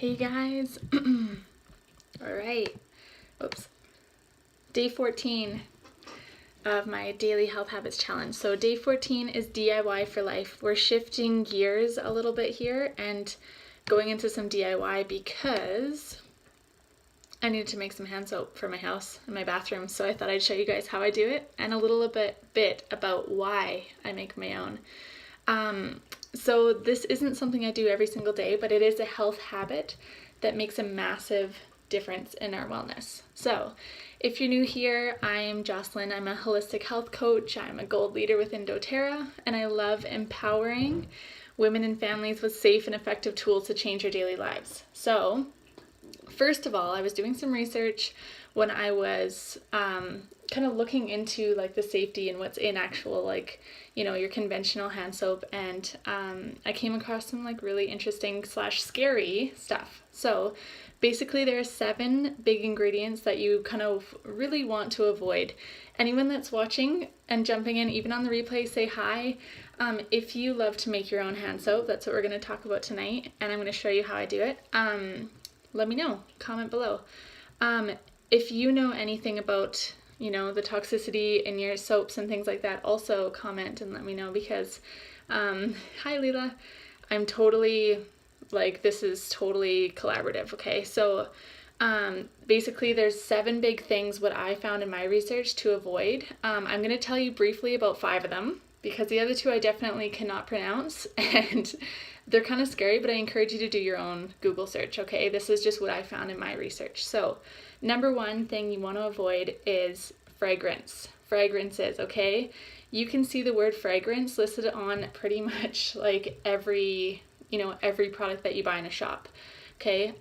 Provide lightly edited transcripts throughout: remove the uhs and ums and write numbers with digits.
Hey guys. All right. Oops. Day 14 of my daily health habits challenge. So day 14 is DIY for life. We're shifting gears a little bit here and going into some DIY because I needed to make some hand soap for my house and my bathroom. So I thought I'd show you guys how I do it and a little bit about why I make my own. So this isn't something I do every single day, but it is a health habit that makes a massive difference in our wellness. So if you're new here, I'm Jocelyn. I'm a holistic health coach. I'm a gold leader within doTERRA, and I love empowering women and families with safe and effective tools to change their daily lives. So first of all, I was doing some research when I was kind of looking into like the safety and what's in actual your conventional hand soap, and I came across some like really interesting / scary stuff. So basically there are 7 big ingredients that you kind of really want to avoid. Anyone that's watching and jumping in, even on the replay, say hi. If you love to make your own hand soap, that's what we're going to talk about tonight, and I'm going to show you how I do it. Let me know, comment below. If you know anything about the toxicity in your soaps and things like that, also comment and let me know, because hi Leela, I'm totally this is totally collaborative. Okay, so basically there's 7 big things what I found in my research to avoid. I'm going to tell you briefly about 5 of them because the other 2 I definitely cannot pronounce and they're kind of scary, but I encourage you to do your own Google search. Okay, this is just what I found in my research. So number 1 thing you want to avoid is fragrances. Okay, you can see the word fragrance listed on pretty much like every product that you buy in a shop. Okay,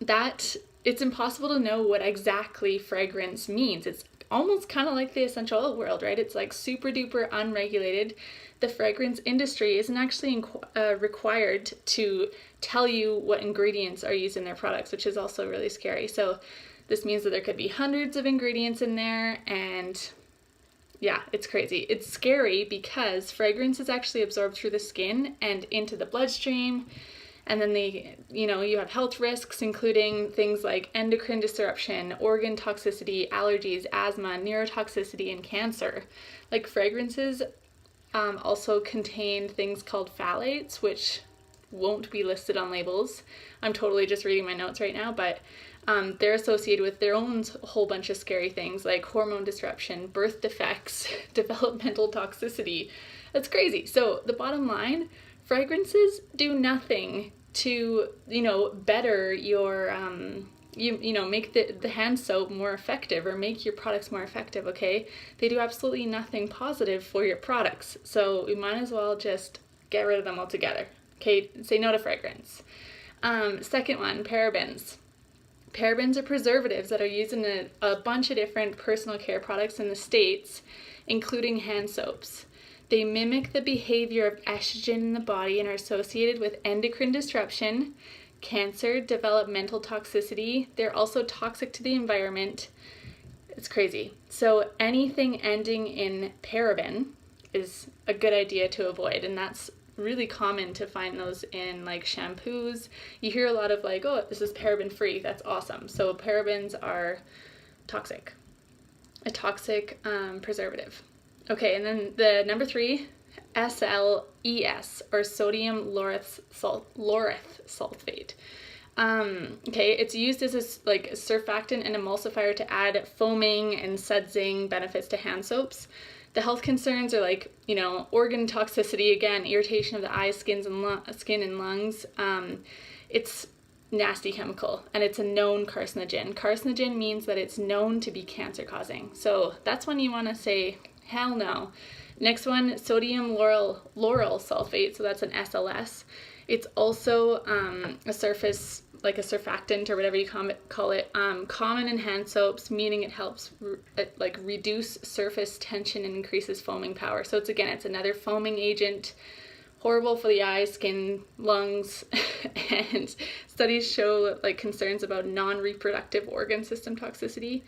that it's impossible to know what exactly fragrance means. It's almost kind of like the essential oil world, right? It's like super duper unregulated. The fragrance industry isn't actually required to tell you what ingredients are used in their products, which is also really scary. So this means that there could be hundreds of ingredients in there, and yeah, it's crazy. It's scary because fragrance is actually absorbed through the skin and into the bloodstream. And then you have health risks, including things like endocrine disruption, organ toxicity, allergies, asthma, neurotoxicity, and cancer. Like fragrances also contain things called phthalates, which won't be listed on labels. I'm totally just reading my notes right now, but they're associated with their own whole bunch of scary things like hormone disruption, birth defects, developmental toxicity. That's crazy. So the bottom line, fragrances do nothing to, better your, make the hand soap more effective or make your products more effective, okay? They do absolutely nothing positive for your products. So we might as well just get rid of them altogether. Okay, say no to fragrance. Second one, parabens. Parabens are preservatives that are used in a bunch of different personal care products in the States, including hand soaps. They mimic the behavior of estrogen in the body and are associated with endocrine disruption, cancer, developmental toxicity. They're also toxic to the environment. It's crazy. So anything ending in paraben is a good idea to avoid, and that's really common to find those in like shampoos. You hear a lot of like, oh, this is paraben free. That's awesome. So parabens are toxic, a toxic preservative. Okay, and then the number 3, SLES, or sodium lauryl sulfate. Okay, it's used as a surfactant and emulsifier to add foaming and sudsing benefits to hand soaps. The health concerns are organ toxicity, again, irritation of the eyes, skin and lungs. It's nasty chemical, and it's a known carcinogen. Carcinogen means that it's known to be cancer causing. So that's when you want to say, hell no. Next one, sodium lauryl sulfate, so that's an SLS. It's also a surfactant or whatever you call it, common in hand soaps, meaning it helps reduce surface tension and increases foaming power. So it's another foaming agent, horrible for the eyes, skin, lungs, and studies show concerns about non-reproductive organ system toxicity.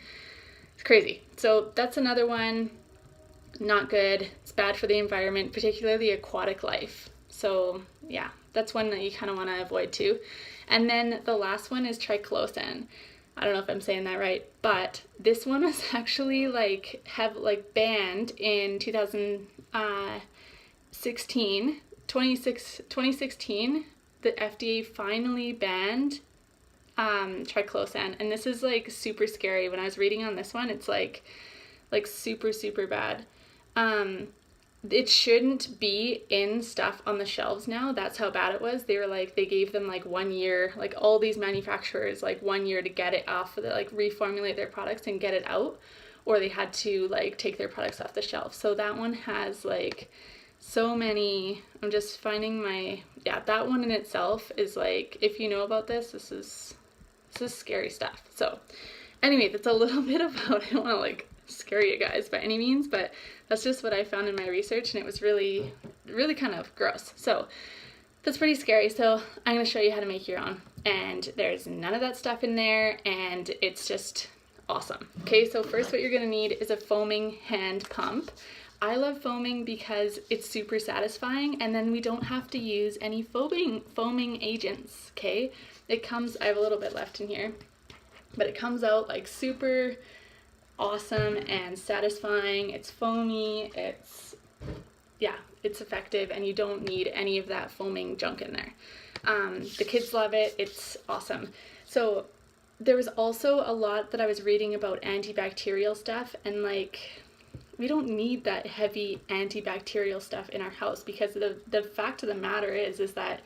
It's crazy. So that's another one. Not good. It's bad for the environment, particularly aquatic life. So yeah, that's one that you kind of want to avoid too. And then the last one is triclosan. I don't know if I'm saying that right, but this one was actually banned in 2016. The FDA finally banned triclosan, and this is like super scary. When I was reading on this one, it's like super, super bad. It shouldn't be in stuff on the shelves now. That's how bad it was. They were like, they gave them like 1 year, like all these manufacturers, like 1 year to get it off, like reformulate their products and get it out, or they had to like take their products off the shelf. So that one has like so many, I'm just finding that one in itself is like, if you know about this is scary stuff. So anyway, that's a little bit about, I don't want to like scare you guys by any means, but that's just what I found in my research, and it was really, really kind of gross. So that's pretty scary. So I'm going to show you how to make your own, and there's none of that stuff in there, and it's just awesome. Okay, so first what you're going to need is a foaming hand pump. I love foaming because it's super satisfying, and then we don't have to use any foaming agents. Okay, it comes, I have a little bit left in here, but it comes out like super awesome and satisfying. It's foamy, it's effective, and you don't need any of that foaming junk in there. The kids love it. It's awesome. So there was also a lot that I was reading about antibacterial stuff, and like, we don't need that heavy antibacterial stuff in our house, because the fact of the matter is that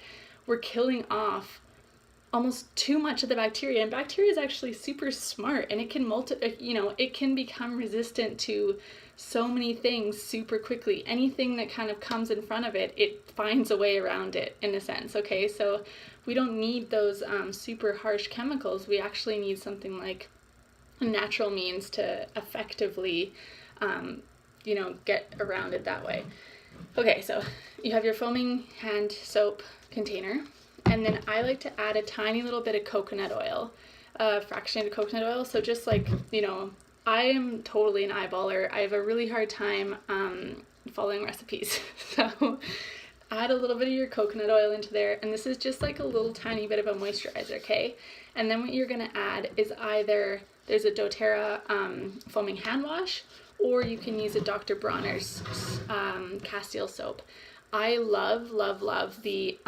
we're killing off almost too much of the bacteria, and bacteria is actually super smart, and it can it can become resistant to so many things super quickly. Anything that kind of comes in front of it, it finds a way around it in a sense. Okay, so we don't need those super harsh chemicals. We actually need something like a natural means to effectively get around it that way. Okay, so you have your foaming hand soap container, and then I like to add a tiny little bit of coconut oil, fractionated coconut oil. So just like, I am totally an eyeballer. I have a really hard time following recipes. So add a little bit of your coconut oil into there, and this is just like a little tiny bit of a moisturizer, okay? And then what you're gonna add is either, there's a doTERRA foaming hand wash, or you can use a Dr. Bronner's Castile soap. I love, love, love the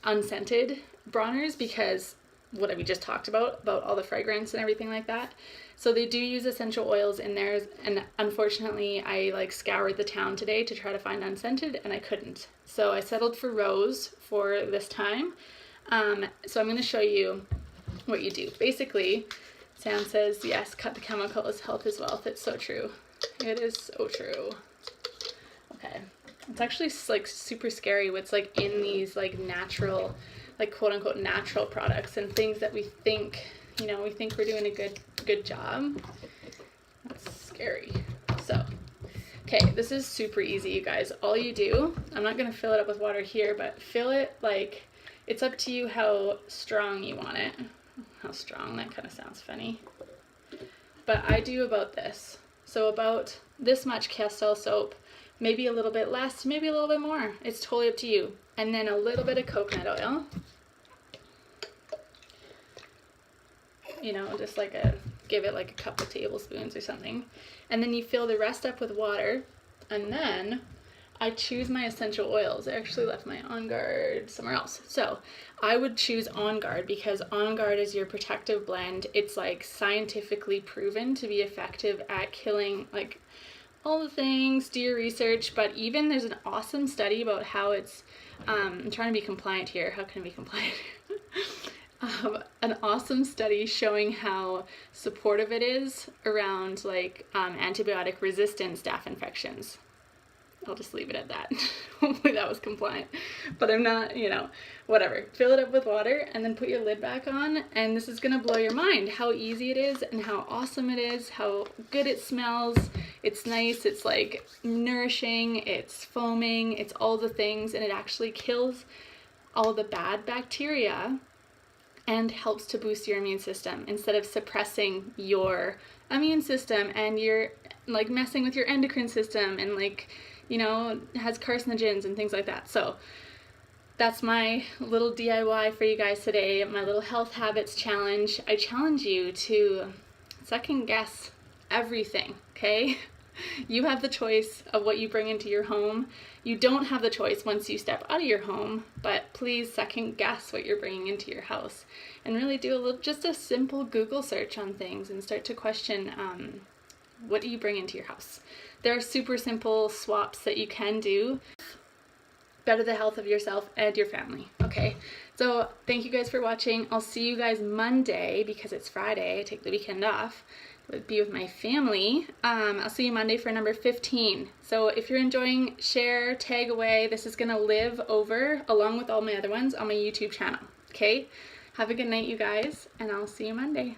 unscented Bronner's, because what we just talked about all the fragrance and everything like that. So they do use essential oils in there, and unfortunately I like scoured the town today to try to find unscented, and I couldn't. So I settled for rose for this time. So I'm going to show you what you do. Basically, Sam says, yes, cut the chemicals, health is wealth. It's so true. It is so true. Okay. It's actually like super scary what's like in these like natural, like quote unquote natural products, and things that we think, we think we're doing a good job. That's scary. So, okay, this is super easy, you guys. All you do, I'm not going to fill it up with water here, but fill it like, it's up to you how strong you want it. How strong, that kind of sounds funny. But I do about this. So about this much Castile soap, maybe a little bit less, maybe a little bit more. It's totally up to you. And then a little bit of coconut oil. Just like give it like a couple tablespoons or something. And then you fill the rest up with water. And then I choose my essential oils. I actually left my On Guard somewhere else. So I would choose On Guard, because On Guard is your protective blend. It's like scientifically proven to be effective at killing like all the things. Do your research, but even there's an awesome study about how it's, I'm trying to be compliant here. How can I be compliant? An awesome study showing how supportive it is around like antibiotic resistant staph infections. I'll just leave it at that. Hopefully that was compliant, but I'm not, whatever. Fill it up with water and then put your lid back on, and this is gonna blow your mind how easy it is and how awesome it is, how good it smells. It's nice, it's like nourishing, it's foaming, it's all the things, and it actually kills all the bad bacteria and helps to boost your immune system instead of suppressing your immune system, and you're like messing with your endocrine system and like you know, has carcinogens and things like that. So that's my little DIY for you guys today, my little health habits challenge. I challenge you to second guess everything, okay? You have the choice of what you bring into your home. You don't have the choice once you step out of your home, but please second guess what you're bringing into your house and really do just a simple Google search on things and start to question what do you bring into your house. There are super simple swaps that you can do. Better the health of yourself and your family. Okay, so thank you guys for watching. I'll see you guys Monday because it's Friday. I take the weekend off. It would be with my family. I'll see you Monday for number 15. So if you're enjoying, share, tag away. This is gonna live over along with all my other ones on my YouTube channel. Okay, have a good night, you guys, and I'll see you Monday.